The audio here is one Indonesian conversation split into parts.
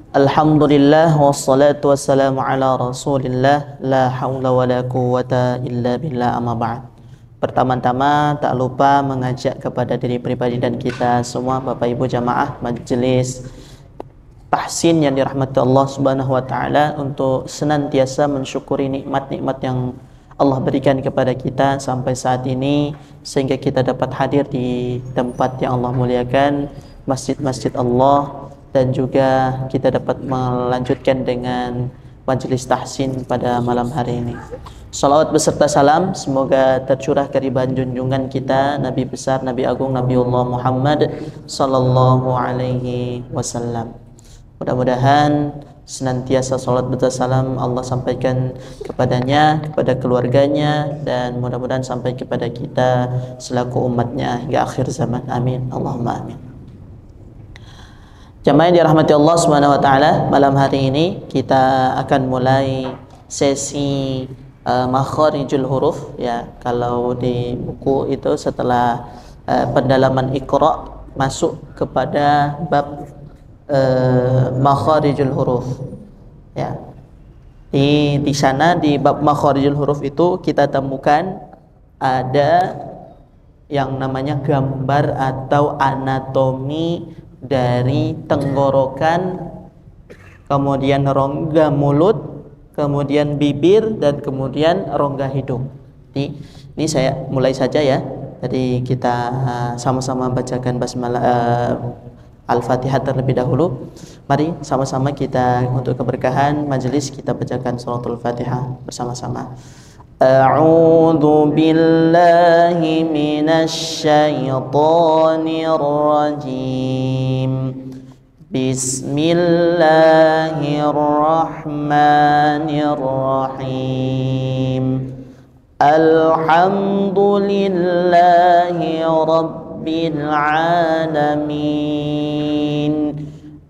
Alhamdulillah wassalatu wassalamu ala Rasulillah la haula wala quwwata illa billah amma ba'd. Pertama-tama tak lupa mengajak kepada diri pribadi dan kita semua Bapak Ibu jamaah majelis tahsin yang dirahmati Allah Subhanahu wa taala untuk senantiasa mensyukuri nikmat-nikmat yang Allah berikan kepada kita sampai saat ini sehingga kita dapat hadir di tempat yang Allah muliakan, masjid-masjid Allah, dan juga kita dapat melanjutkan dengan majelis tahsin pada malam hari ini. Salawat beserta salam semoga tercurah keribahan junjungan kita Nabi besar, Nabi agung, Nabiullah Muhammad sallallahu alaihi wasallam. Mudah-mudahan senantiasa salat beserta salam Allah sampaikan kepadanya, kepada keluarganya, dan mudah-mudahan sampai kepada kita selaku umatnya hingga akhir zaman. Amin. Allahumma amin. Jamaah yang dirahmati Allah Subhanahu wa taala, malam hari ini kita akan mulai sesi makharijul huruf ya. Kalau di buku itu setelah pendalaman Iqra masuk kepada bab makharijul huruf ya. Di sana di bab makharijul huruf itu kita temukan ada yang namanya gambar atau anatomi dari tenggorokan, kemudian rongga mulut, kemudian bibir, dan kemudian rongga hidung. Ini saya mulai saja ya. Jadi kita sama-sama bacakan basmalah Al-Fatihah terlebih dahulu. Mari sama-sama kita untuk keberkahan majelis kita bacakan suratul Fatihah bersama-sama. A'udzu billahi minasy syaithanir rajim. Bismillahirrahmanirrahim. Alhamdulillahi rabbil alamin.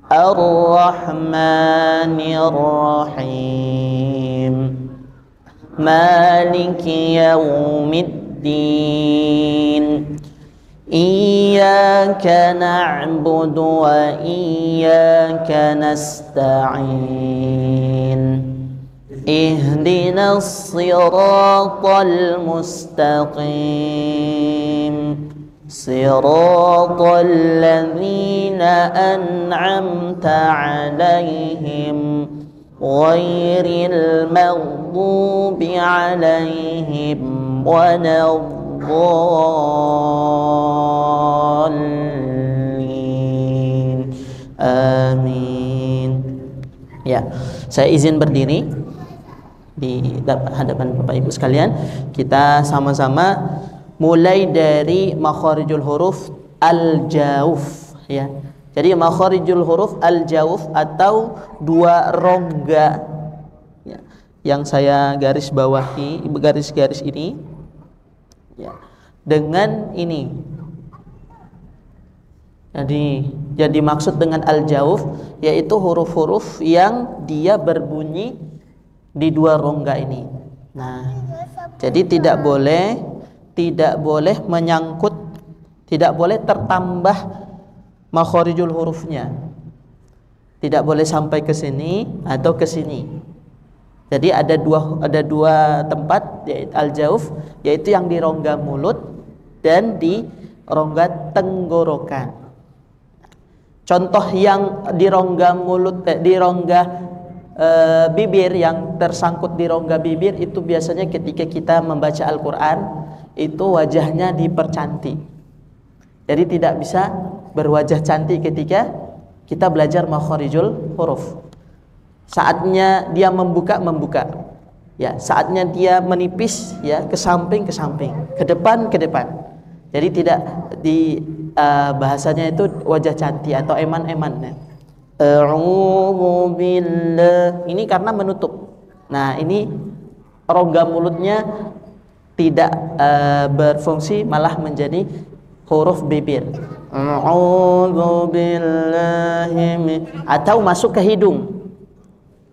Ar-Rahmanir Rahim. Maliki yaumiddin. Iyyaka na'budu wa iyyaka nasta'in. Ihdinas siratal mustaqim. Siratal ladzina an'amta 'alaihim ghairil maghdubi 'alaihim waladdallin. Amin. Ya, saya izin berdiri di hadapan Bapak Ibu sekalian. Kita sama-sama mulai dari makharijul huruf al-jauf ya. Jadi makharijul huruf al-jauf atau dua rongga ya, yang saya garis bawahi, garis-garis ini ya, dengan ini. Jadi yang dimaksud dengan al-jauf yaitu huruf-huruf yang dia berbunyi di dua rongga ini. Nah, jadi tidak boleh menyangkut, tidak boleh tertambah makharijul hurufnya. Tidak boleh sampai ke sini atau ke sini. Jadi ada dua tempat yaitu al-jauf, yaitu yang di rongga mulut dan di rongga tenggorokan. Contoh yang di rongga mulut, di rongga bibir, yang tersangkut di rongga bibir itu biasanya ketika kita membaca Al-Quran itu wajahnya dipercantik. Jadi tidak bisa berwajah cantik ketika kita belajar makharijul huruf. Saatnya dia membuka ya, saatnya dia menipis ya, ke samping, ke depan. Jadi tidak di bahasanya itu wajah cantik atau eman-eman ya. A'udzu billah. Ini karena menutup. Nah, ini rongga mulutnya tidak berfungsi, malah menjadi huruf bibir. A'udzu billahi atau masuk ke hidung.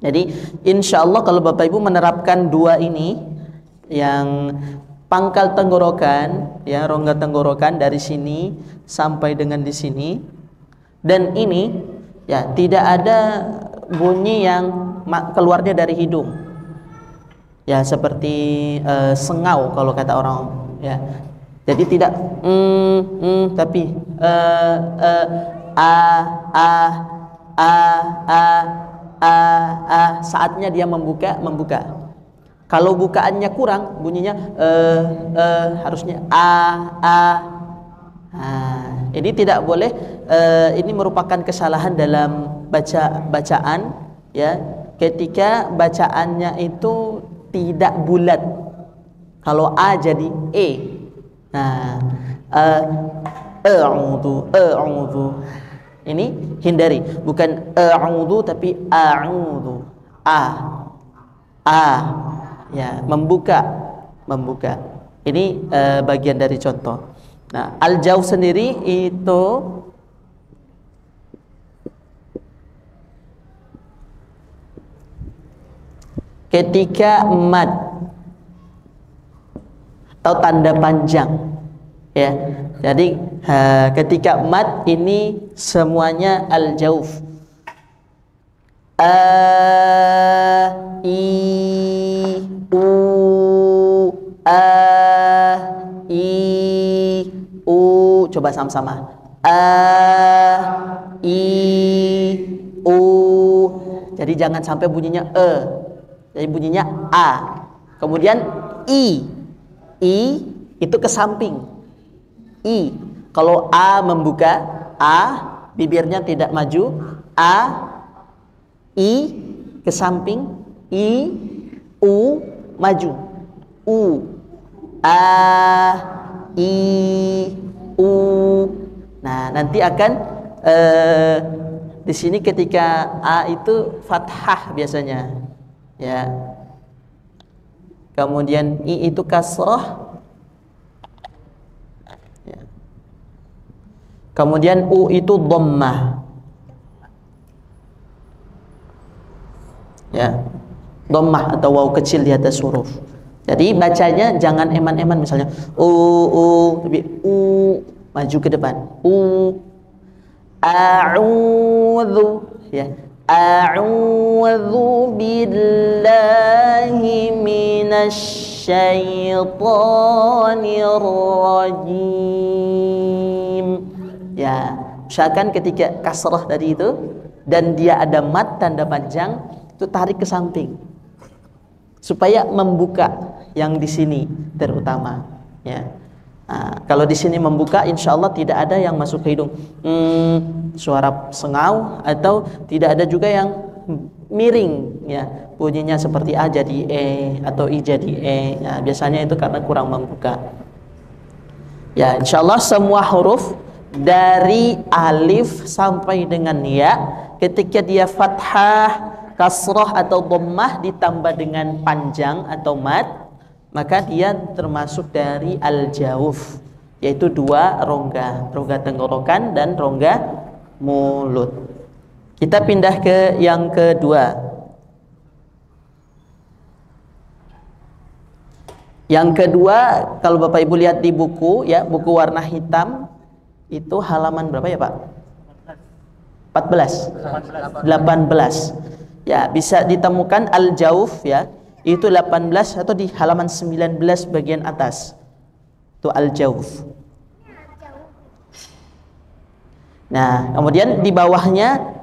Jadi insyaallah kalau Bapak Ibu menerapkan dua ini, yang pangkal tenggorokan ya, rongga tenggorokan dari sini sampai dengan di sini, dan ini ya tidak ada bunyi yang keluarnya dari hidung. Ya, seperti sengau kalau kata orang, ya. Jadi tidak tapi saatnya dia membuka. Kalau bukaannya kurang, bunyinya harusnya ini tidak boleh. Ini merupakan kesalahan dalam bacaan, ya. Ketika bacaannya itu tidak bulat. Kalau a jadi e. Nah, a'udhu. Ini hindari, bukan a'udhu tapi a'udhu. Ya, membuka. Ini bagian dari contoh. Nah, al-jawf sendiri itu ketika mad atau tanda panjang, ya. Jadi ketika mad ini semuanya al-jawf. I u i u, coba sama-sama. I u. Jadi jangan sampai bunyinya jadi bunyinya a. Kemudian i itu ke samping. I. Kalau a membuka, bibirnya tidak maju. I ke samping. I u maju. I u. Nah, nanti akan di sini ketika a itu fathah biasanya, ya. Kemudian i itu kasrah, ya. Kemudian u itu dhammah, ya. Dhammah atau waw kecil di atas huruf. Jadi bacanya jangan eman-eman, misalnya tapi maju ke depan. A'udzu, ya. A'udzu billahi minasyaitonir rajim. Ya, usahakan ketika kasrah tadi itu dan dia ada mad tanda panjang, itu tarik ke samping supaya membuka yang di sini terutama, ya. Nah, kalau di sini membuka, insya Allah tidak ada yang masuk ke hidung, suara sengau, atau tidak ada juga yang miring, ya, bunyinya seperti a jadi e atau i jadi e. Nah, biasanya itu karena kurang membuka. Ya, insya Allah semua huruf dari alif sampai dengan ya, ketika dia fathah, kasrah atau dhammah ditambah dengan panjang atau mad, maka dia termasuk dari al-jawf, yaitu dua rongga tenggorokan dan rongga mulut. Kita pindah ke yang kedua. Yang kedua, kalau Bapak Ibu lihat di buku, ya, buku warna hitam, itu halaman berapa ya Pak? 14. 18. Ya, bisa ditemukan al-jawf, ya. Itu 18 atau di halaman 19 bagian atas. Itu al-jawf. Nah, kemudian di bawahnya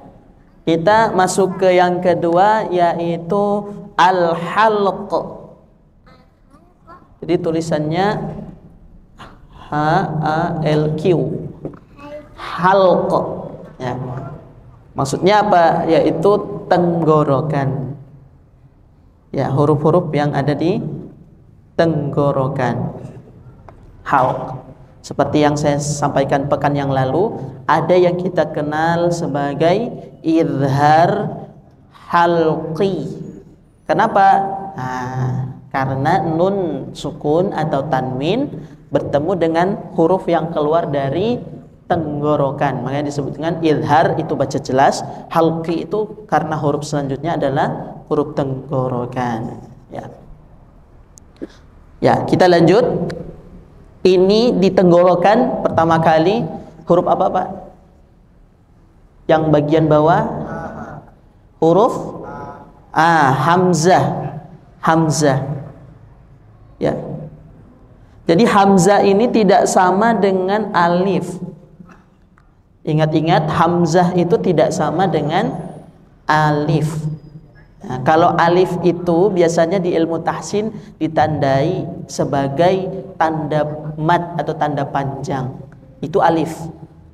kita masuk ke yang kedua, yaitu al-halq. Jadi tulisannya H-A-L-Q. Halq. Ya. Maksudnya apa? Yaitu tenggorokan. Ya, huruf-huruf yang ada di tenggorokan. Halq. Seperti yang saya sampaikan pekan yang lalu, ada yang kita kenal sebagai izhar halqi. Kenapa? Nah, karena nun sukun atau tanwin bertemu dengan huruf yang keluar dari tenggorokan, makanya disebut dengan izhar, itu baca jelas. Halqi itu karena huruf selanjutnya adalah huruf tenggorokan. Ya, kita lanjut. Ini di tenggorokan pertama kali huruf apa Pak? Yang bagian bawah huruf hamzah. Hamzah. Ya. Jadi hamzah ini tidak sama dengan alif. Ingat-ingat, hamzah itu tidak sama dengan alif. Nah, kalau alif itu biasanya di ilmu tahsin ditandai sebagai tanda mad atau tanda panjang. Itu alif.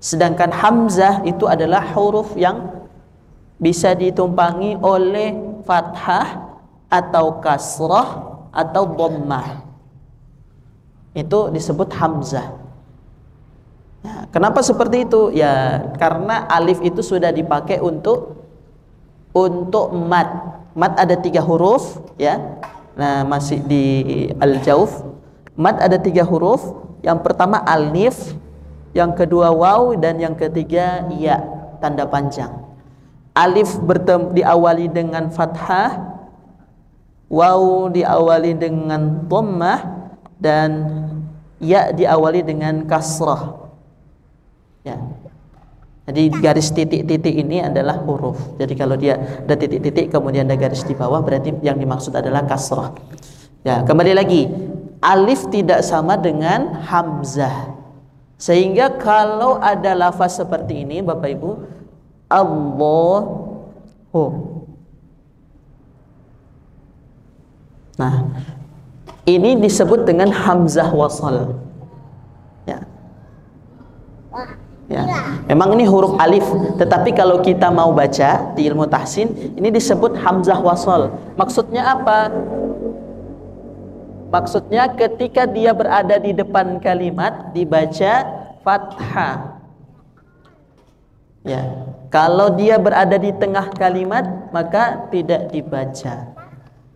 Sedangkan hamzah itu adalah huruf yang bisa ditumpangi oleh fathah atau kasrah atau dhammah. Itu disebut hamzah. Nah, kenapa seperti itu? Ya, karena alif itu sudah dipakai untuk mad. Mad ada 3 huruf, ya. Nah, masih di al-jauf. Mad ada 3 huruf. Yang pertama alif, yang kedua waw, dan yang ketiga ya, tanda panjang. Alif diawali dengan fathah, waw diawali dengan dhammah, dan ya diawali dengan kasrah. Ya. Jadi garis titik-titik ini adalah huruf. Jadi kalau dia ada titik-titik kemudian ada garis di bawah, berarti yang dimaksud adalah kasrah. Ya, kembali lagi, alif tidak sama dengan hamzah. Sehingga kalau ada lafaz seperti ini, Bapak Ibu, Allahu. Nah, ini disebut dengan hamzah wasal. Ya. Ya, memang ini huruf alif, tetapi kalau kita mau baca di ilmu tahsin, ini disebut hamzah wasal. Maksudnya apa? Maksudnya ketika dia berada di depan kalimat dibaca fathah. Ya, kalau dia berada di tengah kalimat maka tidak dibaca.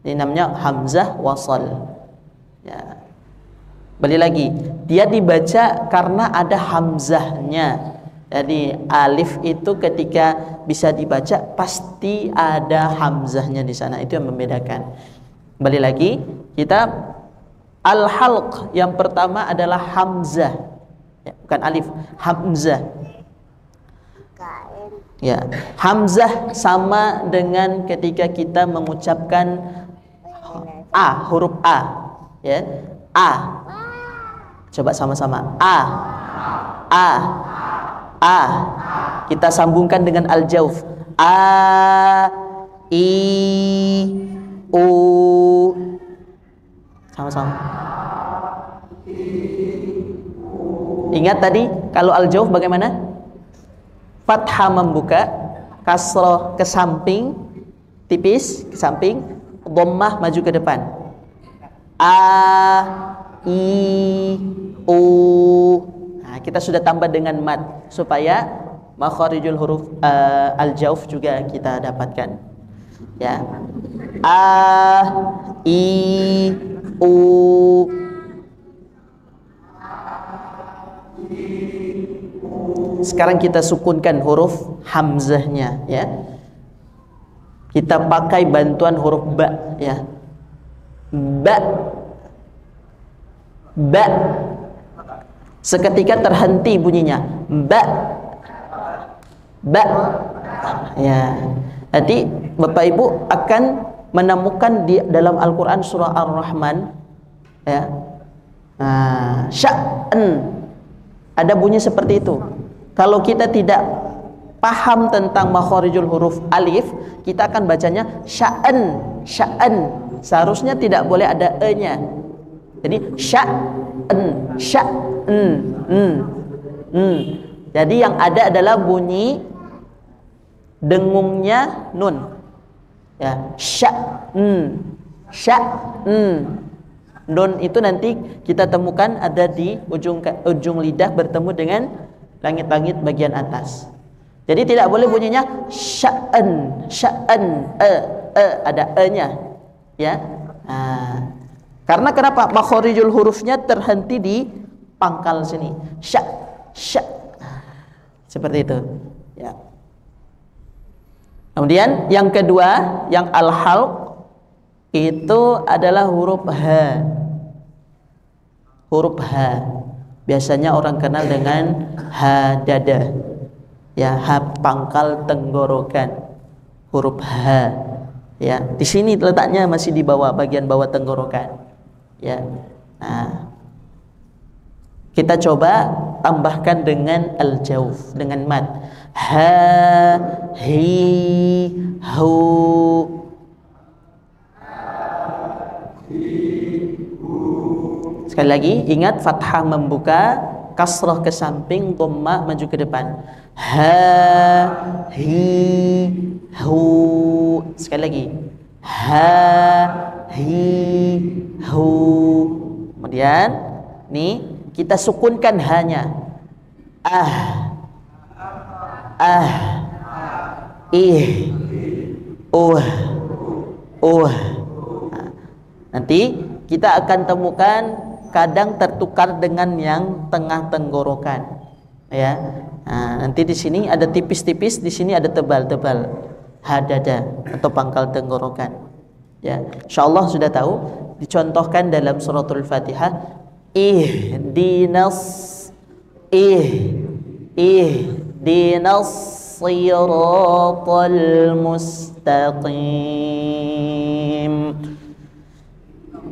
Ini namanya hamzah wasal. Ya. Balik lagi, dia dibaca karena ada hamzahnya. Jadi alif itu ketika bisa dibaca pasti ada hamzahnya di sana. Itu yang membedakan. Balik lagi, kita al-halq yang pertama adalah hamzah. Ya, bukan alif, hamzah. Ya, hamzah sama dengan ketika kita mengucapkan huruf A. Ya, A. Coba sama-sama. A. Kita sambungkan dengan al-jauf. A, I, U. Sama-sama. Ingat tadi kalau al-jauf bagaimana? Fathah membuka, kasroh ke samping, tipis ke samping, dhammah maju ke depan. A, I, U. Nah, kita sudah tambah dengan mad supaya makharijul huruf al-jauf juga kita dapatkan. Ya. A, I, U. Sekarang kita sukunkan huruf hamzahnya, ya. Kita pakai bantuan huruf ba, ya. Ba. Ba. Seketika terhenti bunyinya. Ba. Ba. Ya. Nanti Bapak Ibu akan menemukan di dalam Al-Qur'an surah Ar-Rahman, ya. Sya'an. Ada bunyi seperti itu. Kalau kita tidak paham tentang makharijul huruf alif, kita akan bacanya sya'an, sya'an. Seharusnya tidak boleh ada e-nya. Jadi sya'an, sya'an. Jadi yang ada adalah bunyi dengungnya nun. Ya, sya'an, sya'an. Nun itu nanti kita temukan ada di ujung lidah bertemu dengan langit-langit bagian atas. Jadi tidak boleh bunyinya sya'an, sya'an, ada e-nya, ya. Karena kenapa? Makharijul hurufnya terhenti di pangkal sini. Sya, sya. Seperti itu, ya. Kemudian yang kedua, yang al-halq itu adalah huruf H. Huruf H biasanya orang kenal dengan H dada, ya, H pangkal tenggorokan. huruf H. Ya, di sini letaknya masih di bawah, bagian bawah tenggorokan. Ya. Nah, kita coba tambahkan dengan al-jauf, dengan mad. Ha, hi, hu. Sekali lagi, ingat fathah membuka, kasrah ke samping, dhamma maju ke depan. Ha, hi, hu. Sekali lagi. Ha, hi, hu. Kemudian nih kita sukunkan hanya ih, Nah, nanti kita akan temukan kadang tertukar dengan yang tengah tenggorokan, ya. Nah, nanti di sini ada tipis-tipis, di sini ada tebal-tebal, hadada atau pangkal tenggorokan. Ya, insyaallah sudah tahu. Dicontohkan dalam suratul Fatihah, ihdinas siratal mustaqim.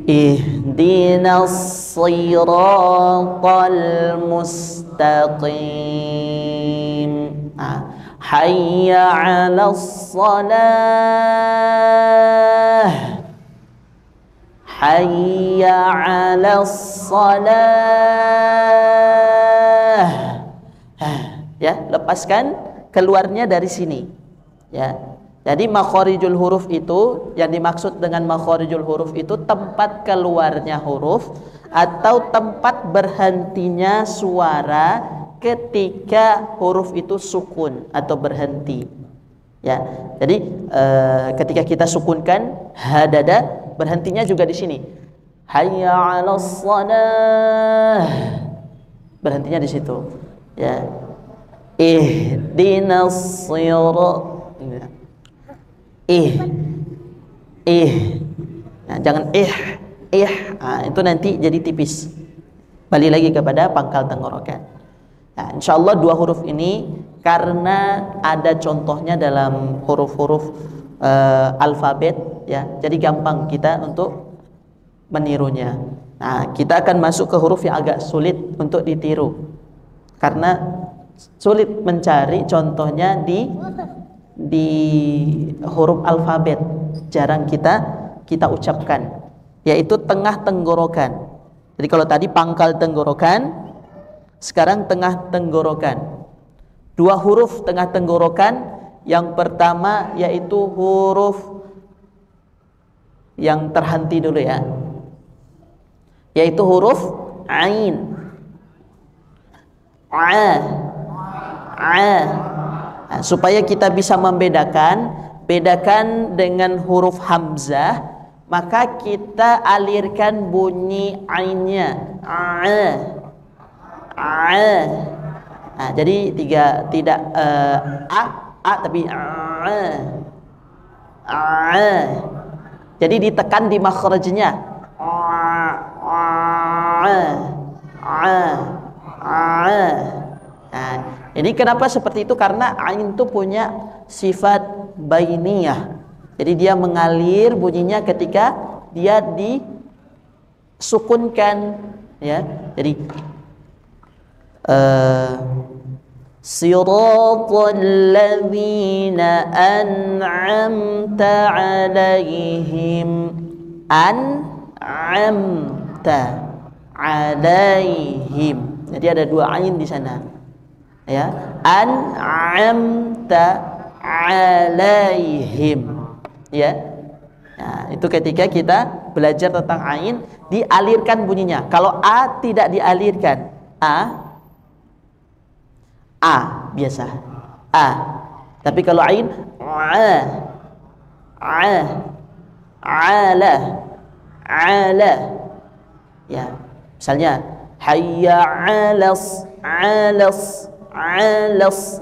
Ihdinas siratal mustaqim. Hayya 'alas salah. Hayya 'alas salah. Ya, lepaskan keluarnya dari sini. Ya. Jadi makharijul huruf itu, yang dimaksud dengan makharijul huruf itu tempat keluarnya huruf atau tempat berhentinya suara ketika huruf itu sukun atau berhenti. Ya. Jadi ketika kita sukunkan hadada, berhentinya juga di sini. Hayya 'alas shalah. Berhentinya di situ. Ya. Ihdinas sirat. Nah, jangan nah, itu nanti jadi tipis. Balik lagi kepada pangkal tenggorokan. Nah, insyaallah dua huruf ini karena ada contohnya dalam huruf-huruf alfabet, ya, jadi gampang kita untuk menirunya. Nah, kita akan masuk ke huruf yang agak sulit untuk ditiru karena sulit mencari contohnya di huruf alfabet, jarang kita ucapkan, yaitu tengah tenggorokan. Jadi kalau tadi pangkal tenggorokan, sekarang tengah tenggorokan. Dua huruf tengah tenggorokan, yang pertama yaitu huruf yang terhenti dulu, ya, yaitu huruf ain. Nah, supaya kita bisa bedakan dengan huruf hamzah, maka kita alirkan bunyi ainnya. Nah, jadi tidak tapi jadi ditekan di makhrajnya. Nah, ini kenapa seperti itu? Karena ain itu punya sifat bainiyah. Jadi dia mengalir bunyinya ketika dia disukunkan, ya. Jadi siratal ladzina an'amta 'alaihim. An'amta 'alaihim. Jadi ada dua ain di sana. Ya, an'amta 'alaihim. Ya. Nah, itu ketika kita belajar tentang ain, dialirkan bunyinya. Kalau a tidak dialirkan, a biasa. Tapi kalau ain ala. Ya. Misalnya hayya 'alas.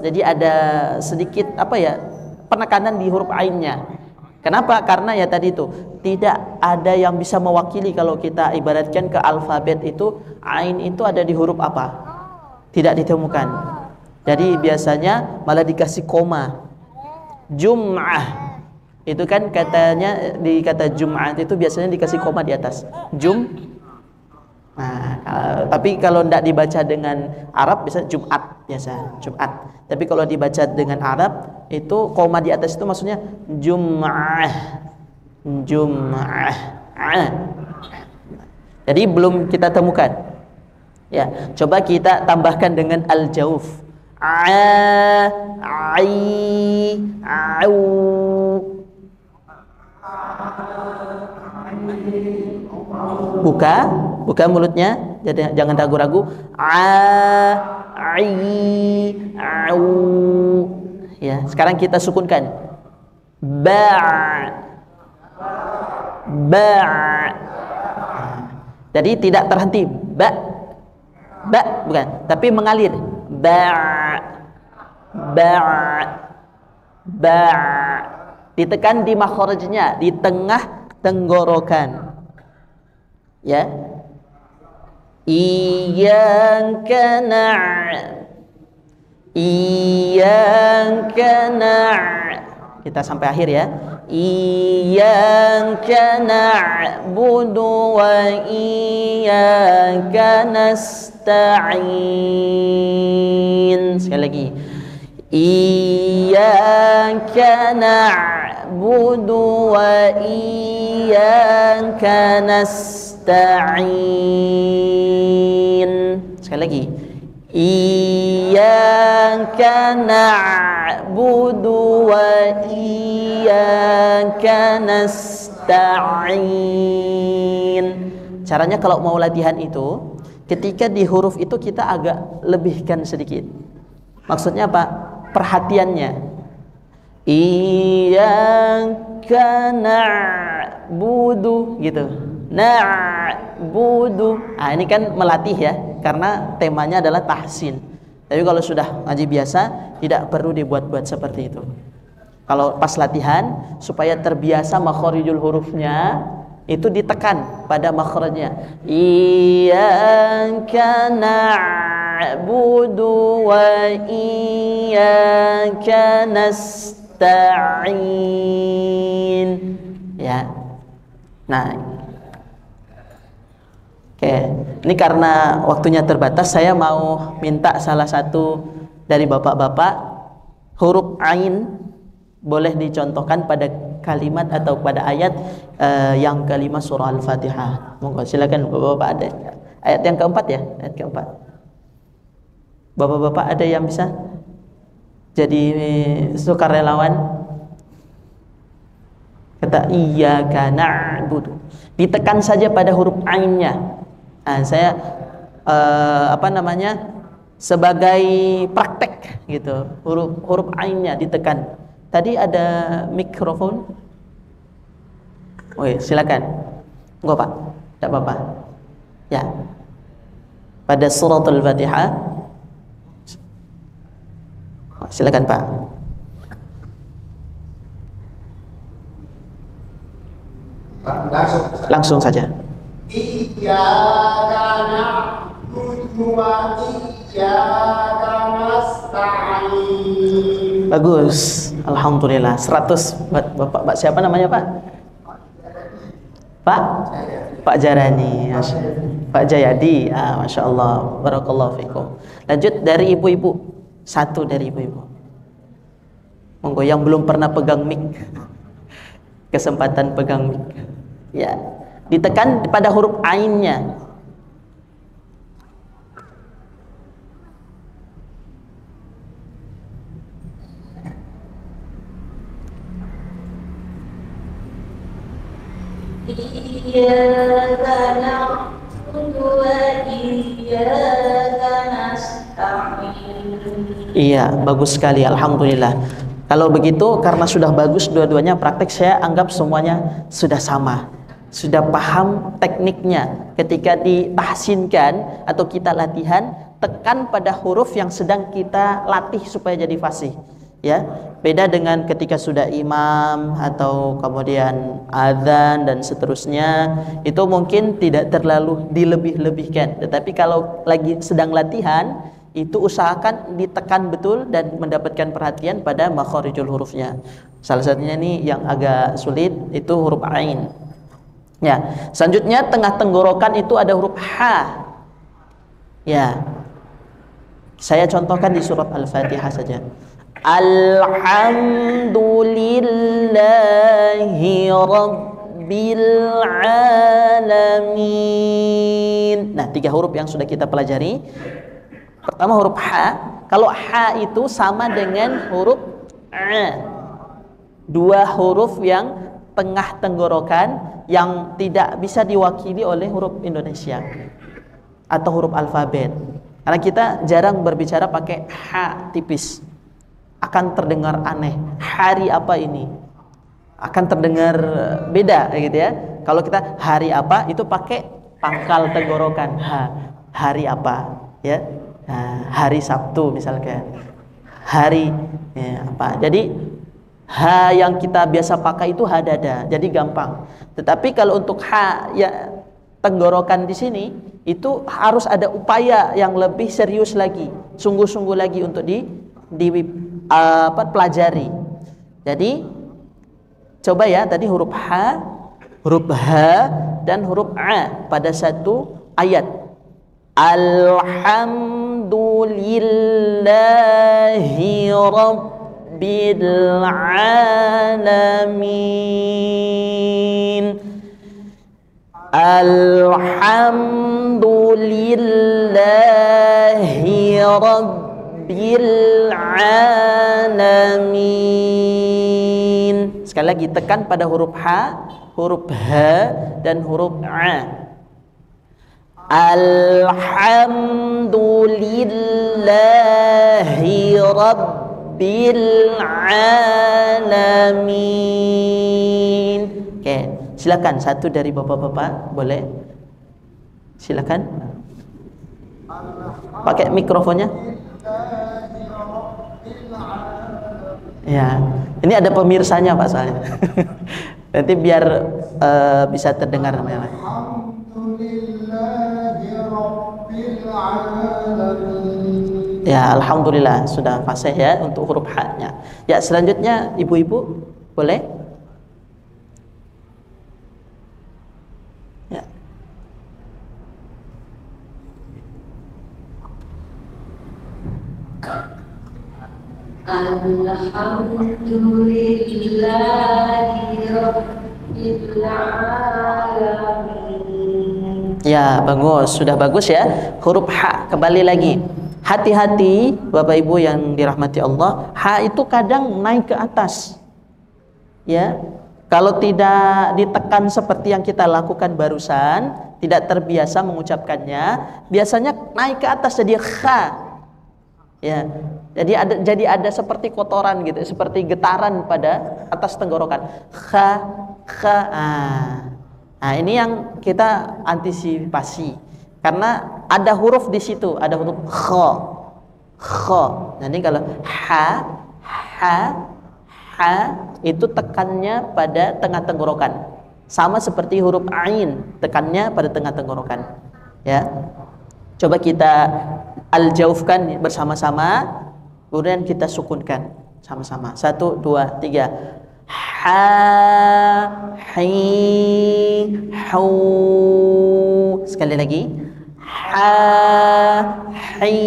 Jadi ada sedikit penekanan di huruf ainnya. Kenapa? Karena ya tadi itu tidak ada yang bisa mewakili. Kalau kita ibaratkan ke alfabet itu, ain itu ada di huruf apa? Tidak ditemukan. Jadi biasanya malah dikasih koma. Jum'ah. Itu kan katanya di kata Jumat itu biasanya dikasih koma di atas. Nah, tapi kalau tidak dibaca dengan Arab bisa Jumat biasa, Jumat. Tapi kalau dibaca dengan Arab itu koma di atas itu maksudnya Jum'ah. Jum'ah. Jadi belum kita temukan. Ya, coba kita tambahkan dengan al-jauf. Buka mulutnya, jadi jangan ragu-ragu. Ya, sekarang kita sukunkan. Jadi tidak terhenti. Bukan, tapi mengalir. Ditekan di makhrajnya, di tengah tenggorokan. Ya. Iyyaka kita sampai akhir ya. Iyyaka na'budu wa iyyaka nasta'in. Sekali lagi. Iyyaka na'budu wa iyyaka nasta'in. Sekali lagi. Iyyaka na'budu wa iyyaka nasta'in. Caranya kalau mau latihan itu, ketika di huruf itu kita agak lebihkan sedikit. Maksudnya apa? Perhatiannya. Iyyaka na'budu gitu. Na'budu. Ah, ini kan melatih ya, karena temanya adalah tahsin. Tapi kalau sudah ngaji biasa tidak perlu dibuat-buat seperti itu. Kalau pas latihan supaya terbiasa makharijul hurufnya itu ditekan pada makhrajnya. Iyyaka na'budu wa iyyaka nasta'in. Ya. Nah, oke, ini karena waktunya terbatas, saya mau minta salah satu dari bapak-bapak huruf ain boleh dicontohkan pada kalimat atau pada ayat yang kelima surah Al-Fatihah. Monggo silakan bapak-bapak, ada ayat yang keempat ya, ayat keempat. Bapak-bapak ada yang bisa jadi sukarelawan? Kata iyyaka na'budu, ditekan saja pada huruf ainnya. Nah, saya sebagai praktek gitu, huruf ainnya ditekan. Tadi ada mikrofon. Oke, silakan. Enggak Pak, tidak apa-apa. Ya. Pada surat Al-Fatihah. Silakan Pak. Langsung saja. Iyyaka na'budu wa iyyaka nasta'in. Bagus, alhamdulillah. 100 buat Bapak. Pak siapa namanya Pak? Pak Jarani. Pak Jayadi. Masya Allah. Barakallahu fikum. Lanjut dari ibu-ibu. Satu dari ibu-ibu. Monggo yang belum pernah pegang mic. Kesempatan pegang mic. Ya, ditekan pada huruf ainnya. Iyyaka na'budu wa iyyaka nasta'in. Iya, bagus sekali, alhamdulillah. Kalau begitu, karena sudah bagus dua-duanya praktek, saya anggap semuanya sudah sama, sudah paham tekniknya. Ketika ditahsinkan atau kita latihan, tekan pada huruf yang sedang kita latih supaya jadi fasih. Ya, beda dengan ketika sudah imam atau kemudian adzan dan seterusnya, itu mungkin tidak terlalu dilebih-lebihkan. Tetapi kalau lagi sedang latihan, itu usahakan ditekan betul dan mendapatkan perhatian pada makharijul hurufnya. Salah satunya ini yang agak sulit itu huruf ain. Ya, selanjutnya tengah tenggorokan itu ada huruf ha. Ya, saya contohkan di surat Al-Fatihah saja. Alhamdulillahi Rabbil Alamin. Nah, 3 huruf yang sudah kita pelajari. Pertama huruf ha. Kalau ha itu sama dengan huruf a. 2 huruf yang tengah tenggorokan yang tidak bisa diwakili oleh huruf Indonesia atau huruf alfabet. Karena kita jarang berbicara pakai ha tipis. Akan terdengar aneh. Hari apa ini? Akan terdengar beda gitu ya. Kalau kita hari apa itu pakai pangkal tenggorokan. Hari apa? Ya. Hari Sabtu misalkan. Hari ya, apa? Jadi ha yang kita biasa pakai itu hadada. Jadi gampang. Tetapi kalau untuk ha ya tenggorokan di sini itu harus ada upaya yang lebih serius lagi, sungguh-sungguh lagi untuk pelajari. Jadi coba ya tadi huruf ha dan huruf a pada satu ayat. Alhamdulillahi Rabbil Alamin. Alhamdulillahi Rabbil Alamin. Sekali lagi tekan pada huruf ha dan huruf a. Alhamdulillahi Rabbil Alamin. Oke, silakan satu dari bapak-bapak boleh. Silakan. Pakai mikrofonnya. Ya, ini ada pemirsanya Pak soalnya. Nanti biar bisa terdengar namanya. Ya, alhamdulillah sudah fasih ya untuk huruf ha-nya. Ya, selanjutnya ibu-ibu boleh? Ya. Alhamdulillahi Rabbil Alamin. Ya, bagus, sudah bagus ya. Huruf ha kembali lagi. Hati-hati Bapak Ibu yang dirahmati Allah, ha itu kadang naik ke atas. Ya. Kalau tidak ditekan seperti yang kita lakukan barusan, tidak terbiasa mengucapkannya, biasanya naik ke atas jadi kha. Ya. Jadi ada seperti kotoran gitu, seperti getaran pada atas tenggorokan. Kha. Nah, ini yang kita antisipasi. Karena ada huruf di situ, ada huruf kha. Jadi kalau ha itu tekannya pada tengah tenggorokan. Sama seperti huruf ain, tekannya pada tengah tenggorokan. Ya. Coba kita al-jaufkan bersama-sama, kemudian kita sukunkan sama-sama. 1, 2, 3. Ha, hi, hu. Sekali lagi. Ha, hi,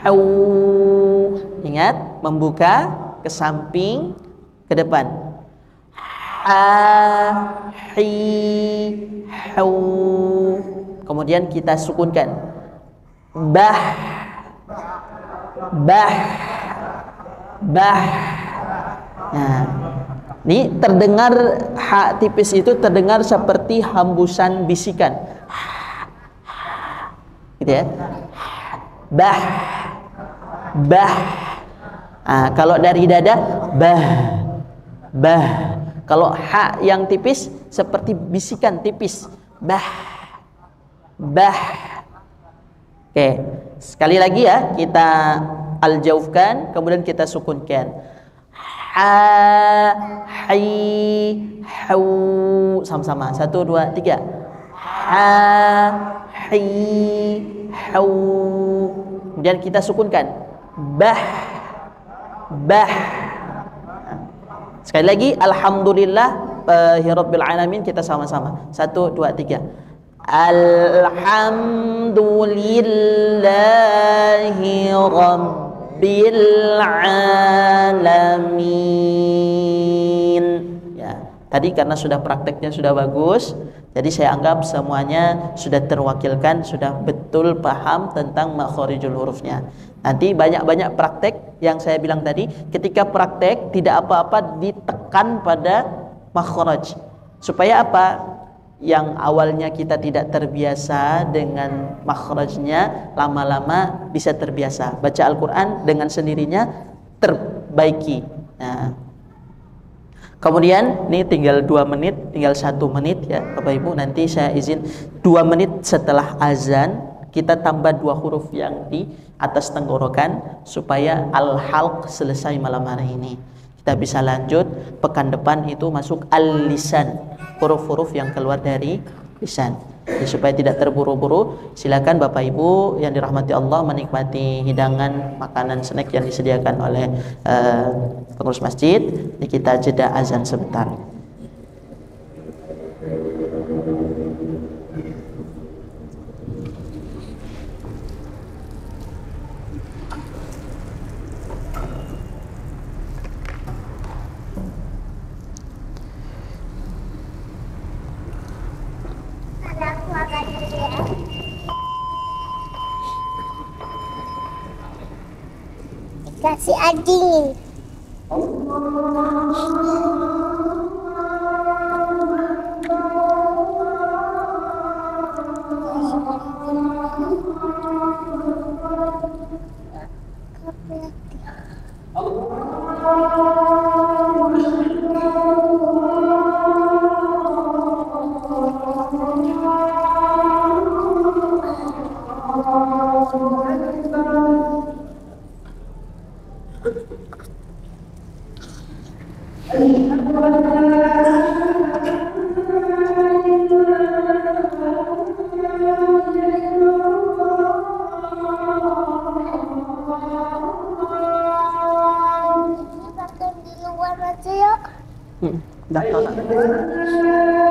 hu. Ingat, membuka ke samping, ke depan. Ha, hi, hu. Kemudian kita sukunkan. Bah. Nah, ini terdengar ha tipis itu terdengar seperti hembusan bisikan. Gitu ya. Bah. Nah, kalau dari dada bah. Kalau ha yang tipis seperti bisikan tipis. Bah. Oke, sekali lagi ya, kita al-jaufkan, kemudian kita sukunkan. Ha, hi, hu. Sama-sama. 1, 2, 3. Ha, hi, hu. Kemudian kita sukunkan bah, bah. Sekali lagi, alhamdulillah rabbil alamin, kita sama-sama. 1, 2, 3. Alhamdulillahi rabbil alamin. Ya, tadi karena sudah prakteknya sudah bagus, jadi saya anggap semuanya sudah terwakilkan, sudah betul paham tentang makharijul hurufnya. Nanti banyak-banyak praktek yang saya bilang tadi. Ketika praktek tidak apa-apa ditekan pada makhraj. Supaya apa? Yang awalnya kita tidak terbiasa dengan makhrajnya, lama-lama bisa terbiasa. Baca Al-Quran dengan sendirinya terbaiki. Nah, kemudian ini tinggal 2 menit, tinggal 1 menit ya Bapak Ibu. Nanti saya izin 2 menit setelah azan kita tambah 2 huruf yang di atas tenggorokan supaya al-halq selesai malam hari ini. Kita bisa lanjut pekan depan itu masuk al-lisan, huruf-huruf yang keluar dari lisan. Jadi, supaya tidak terburu-buru, silakan Bapak Ibu yang dirahmati Allah menikmati hidangan makanan snack yang disediakan oleh pengurus masjid. Jadi kita jeda azan sebentar. Kasih anjing.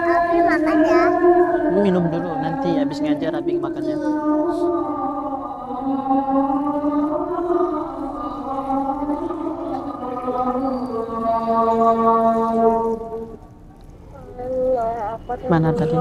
Abi makan ya. Minum dulu, nanti habis ngajar Abi makannya. Mana tadi?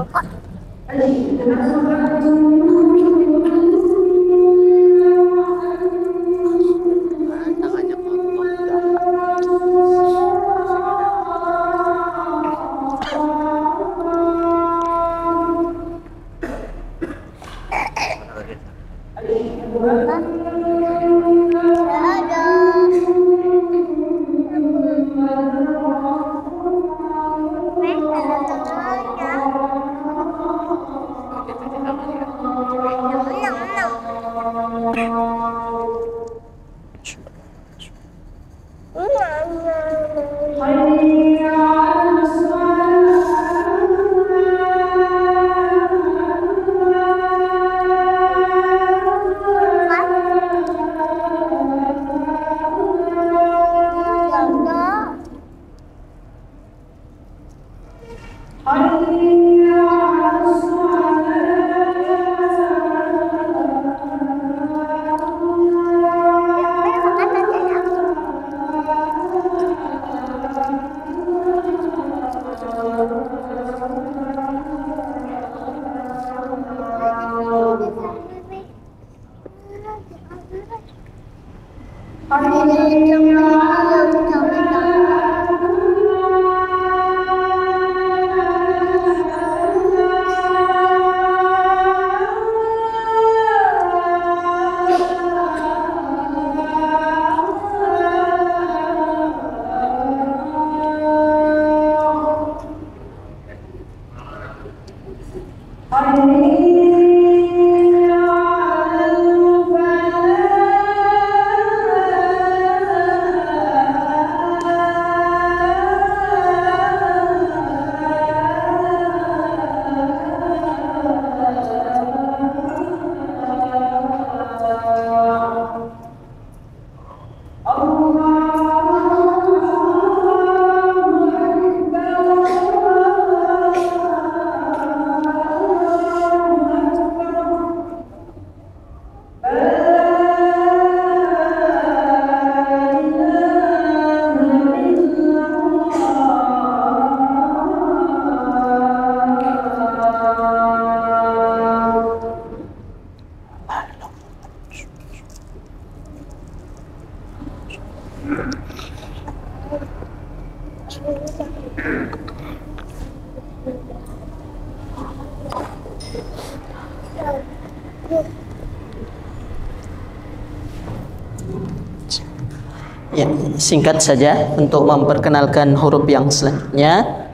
Ya, singkat saja untuk memperkenalkan huruf yang selanjutnya,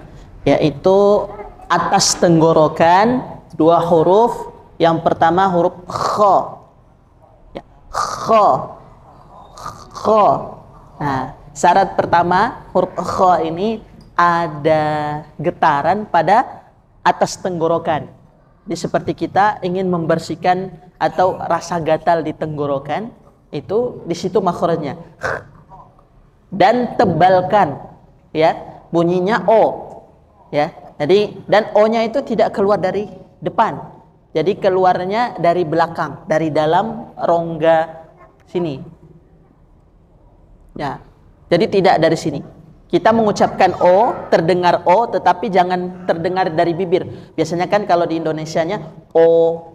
yaitu atas tenggorokan dua huruf. Yang pertama huruf kha. Ya, kha. Kha. Nah, syarat pertama huruf kha ini ada getaran pada atas tenggorokan. Jadi seperti kita ingin membersihkan atau rasa gatal di tenggorokan, itu di situ makhrajnya. Dan tebalkan, ya, bunyinya o, ya. Jadi dan o-nya itu tidak keluar dari depan, jadi keluarnya dari belakang, dari dalam rongga sini, ya. Jadi tidak dari sini. Kita mengucapkan o, terdengar o, tetapi jangan terdengar dari bibir. Biasanya kan kalau di Indonesianya o,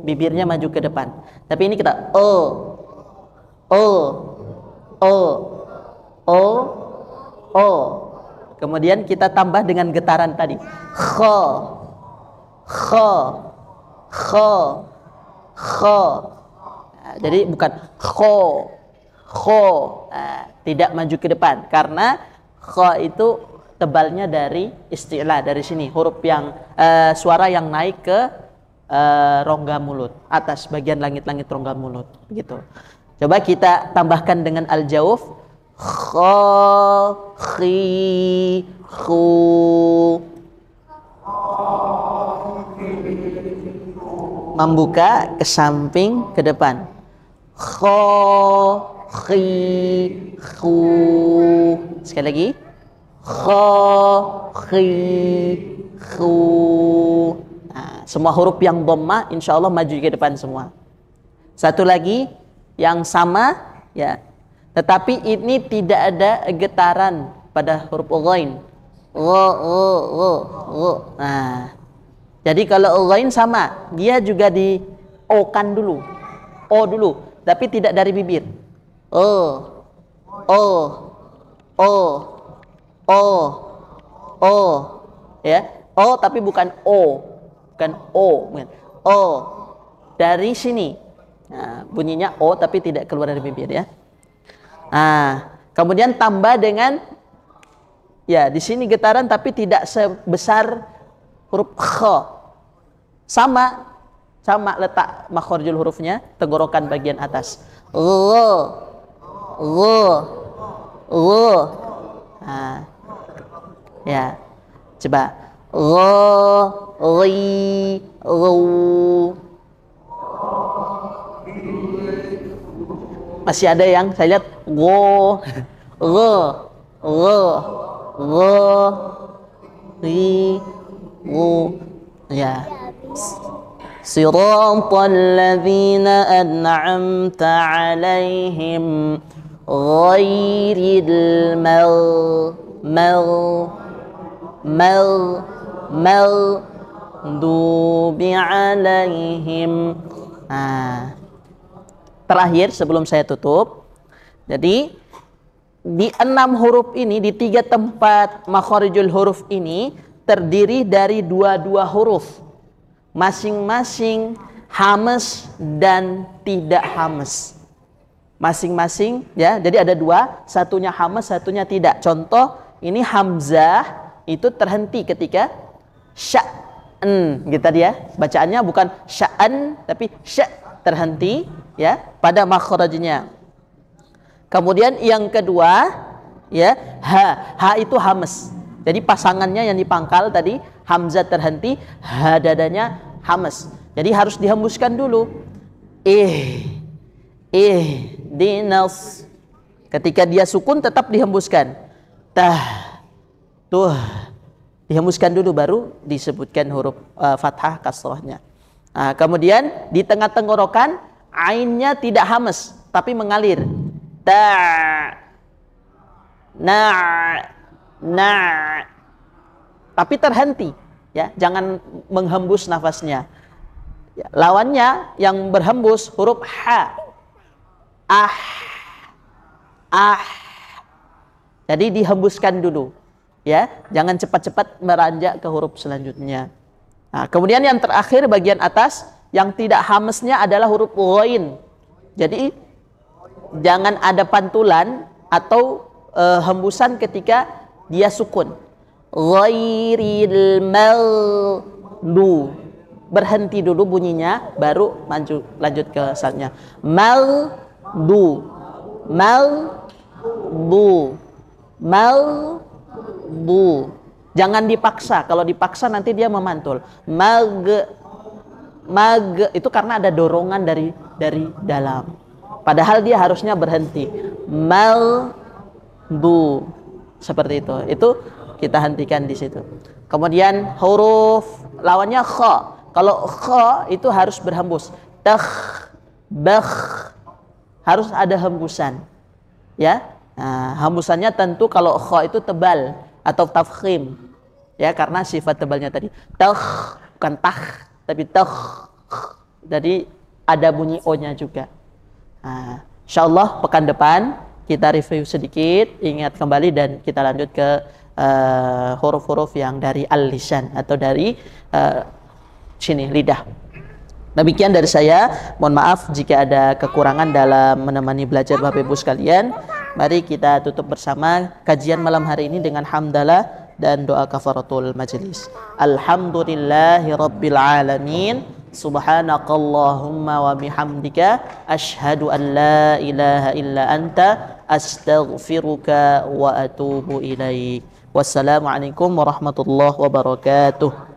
bibirnya maju ke depan. Tapi ini kita o, o. Kemudian kita tambah dengan getaran tadi. Kha. Nah, jadi bukan kho. Nah, tidak maju ke depan karena kha itu tebalnya dari isti'la, dari sini. Huruf yang suara yang naik ke rongga mulut, atas bagian langit-langit rongga mulut, gitu. Coba kita tambahkan dengan al-jawf. Kha, khi, khu. Membuka ke samping, ke depan. Kha, khi, khu. Sekali lagi. Kha, khi, khu. Nah, semua huruf yang dhammah insya Allah maju ke depan semua. Satu lagi yang sama, ya, tetapi ini tidak ada getaran pada huruf ghain. Nah, jadi kalau ghain sama, dia juga di o-kan dulu, o dulu, tapi tidak dari bibir. Ya, o tapi bukan o, bukan o, o dari sini. Nah, bunyinya o tapi tidak keluar dari bibir, ya. Nah, kemudian tambah dengan, ya, di sini getaran tapi tidak sebesar huruf kha. Sama letak makharijul hurufnya, tenggorokan bagian atas. Nah, ya, coba. Masih ada yang saya lihat ya. Siratal ladzina an'amta 'alaihim ghairil maghdubi 'alaihim. Nah, terakhir sebelum saya tutup, jadi di 6 huruf ini, di 3 tempat makharijul huruf ini terdiri dari dua huruf, masing-masing hamas dan tidak hamas, masing-masing, ya. Jadi ada 2, satunya hamas, satunya tidak. Contoh ini hamzah itu terhenti ketika sya'an, gitu dia. Bacaannya bukan sya'an tapi terhenti, ya, pada makhrajnya. Kemudian yang kedua, ya, ha itu hamas. Jadi pasangannya yang dipangkal tadi hamzah terhenti, ha dadanya hamas. Jadi harus dihembuskan dulu. Dinas. Ketika dia sukun tetap dihembuskan. Tuh. Dihembuskan dulu baru disebutkan huruf fathah kasrahnya. Nah, kemudian di tengah tenggorokan ainnya tidak hamas tapi mengalir. Tapi terhenti, ya, jangan menghembus nafasnya, ya. Lawannya yang berhembus huruf ha, jadi dihembuskan dulu, ya, jangan cepat-cepat meranjak ke huruf selanjutnya. Nah, kemudian yang terakhir bagian atas yang tidak hamesnya adalah huruf ghain. Jadi jangan ada pantulan atau hembusan ketika dia sukun. Ghairil maghdu. Berhenti dulu bunyinya, baru lanjut ke saatnya. Maghdu. Maghdu. Maghdu. Jangan dipaksa. Kalau dipaksa nanti dia memantul. Mag itu karena ada dorongan dari dalam. Padahal dia harusnya berhenti. Maghdu. Seperti itu. Itu kita hentikan di situ. Kemudian huruf lawannya kha. Kalau kha itu harus berhembus. Takh, bakh. Harus ada hembusan. Ya. Nah, hembusannya tentu kalau kha itu tebal atau tafkhim. Ya, karena sifat tebalnya tadi. Takh, bukan tah, tapi takh. Jadi ada bunyi o-nya juga. Nah, insyaallah pekan depan kita review sedikit, ingat kembali dan kita lanjut ke huruf-huruf yang dari al-lisan atau dari sini lidah. Demikian dari saya. Mohon maaf jika ada kekurangan dalam menemani belajar Bapak Ibu sekalian. Mari kita tutup bersama kajian malam hari ini dengan hamdalah dan doa kafaratul majelis. Alhamdulillahirabbil alamin. Subhanakallahumma wa bihamdika asyhadu an la ilaha illa anta astaghfiruka wa atubu ilaik. Wassalamualaikum warahmatullahi wabarakatuh.